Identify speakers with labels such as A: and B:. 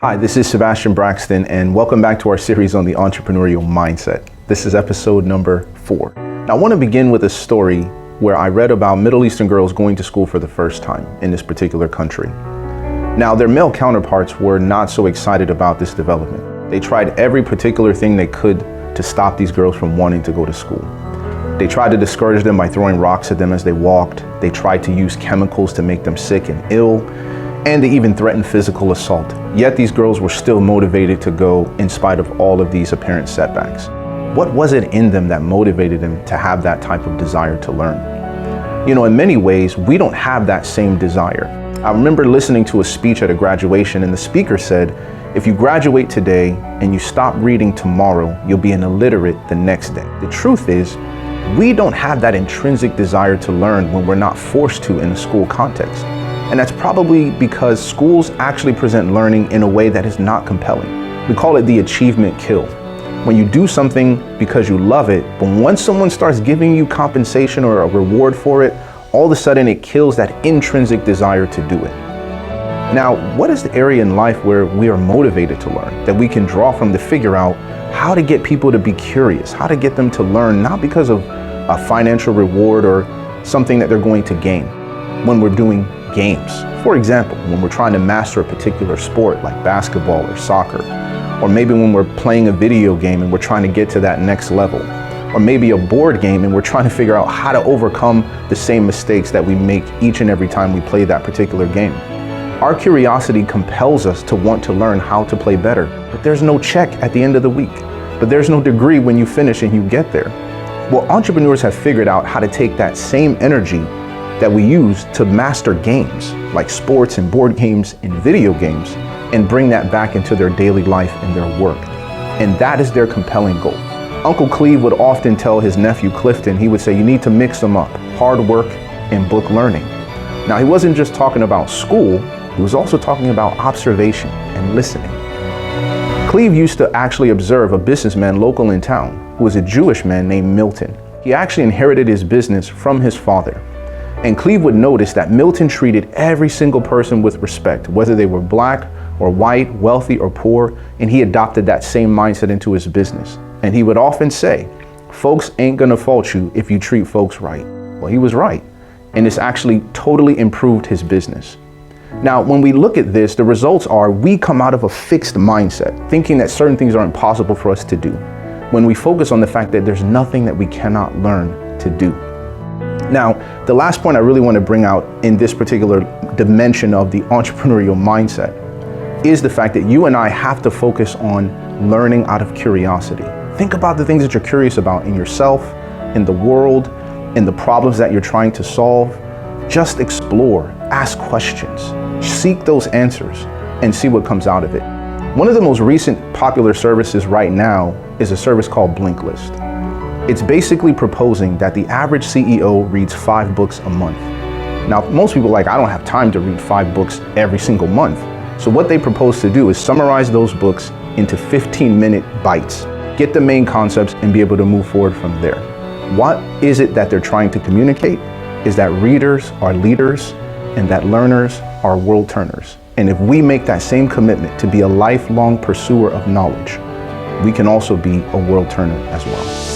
A: Hi, this is Sebastien Braxton, and welcome back to our series on the entrepreneurial mindset. This is episode number 4. Now, I want to begin with a story where I read about Middle Eastern girls going to school for the first time in this particular country. Now, their male counterparts were not so excited about this development. They tried every particular thing they could to stop these girls from wanting to go to school. They tried to discourage them by throwing rocks at them as they walked. They tried to use chemicals to make them sick and ill, and they even threatened physical assault. Yet these girls were still motivated to go in spite of all of these apparent setbacks. What was it in them that motivated them to have that type of desire to learn? You know, in many ways, we don't have that same desire. I remember listening to a speech at a graduation, and the speaker said, if you graduate today and you stop reading tomorrow, you'll be an illiterate the next day. The truth is, we don't have that intrinsic desire to learn when we're not forced to in a school context. And that's probably because schools actually present learning in a way that is not compelling. We call it the achievement kill. When you do something because you love it, but once someone starts giving you compensation or a reward for it, all of a sudden it kills that intrinsic desire to do it. Now, what is the area in life where we are motivated to learn, that we can draw from to figure out how to get people to be curious, how to get them to learn, not because of a financial reward or something that they're going to gain when we're doing games? For example, when we're trying to master a particular sport like basketball or soccer, or maybe when we're playing a video game and we're trying to get to that next level, or maybe a board game and we're trying to figure out how to overcome the same mistakes that we make each and every time we play that particular game. Our curiosity compels us to want to learn how to play better, but there's no check at the end of the week. But there's no degree when you finish and you get there. Well, entrepreneurs have figured out how to take that same energy that we use to master games, like sports and board games and video games, and bring that back into their daily life and their work. And that is their compelling goal. Uncle Cleve would often tell his nephew Clifton, he would say, you need to mix them up, hard work and book learning. Now, he wasn't just talking about school, he was also talking about observation and listening. Cleve used to actually observe a businessman local in town who was a Jewish man named Milton. He actually inherited his business from his father. And Cleve would notice that Milton treated every single person with respect, whether they were black or white, wealthy or poor, and he adopted that same mindset into his business. And he would often say, folks ain't gonna fault you if you treat folks right. Well, he was right. And this actually totally improved his business. Now, when we look at this, the results are we come out of a fixed mindset, thinking that certain things are impossible for us to do, when we focus on the fact that there's nothing that we cannot learn to do. Now, the last point I really want to bring out in this particular dimension of the entrepreneurial mindset is the fact that you and I have to focus on learning out of curiosity. Think about the things that you're curious about in yourself, in the world, in the problems that you're trying to solve. Just explore, ask questions, seek those answers, and see what comes out of it. One of the most recent popular services right now is a service called Blinklist. It's basically proposing that the average CEO reads 5 books a month. Now, most people are like, I don't have time to read 5 books every single month. So what they propose to do is summarize those books into 15-minute bites, get the main concepts, and be able to move forward from there. What is it that they're trying to communicate? Is that readers are leaders and that learners are world turners. And if we make that same commitment to be a lifelong pursuer of knowledge, we can also be a world turner as well.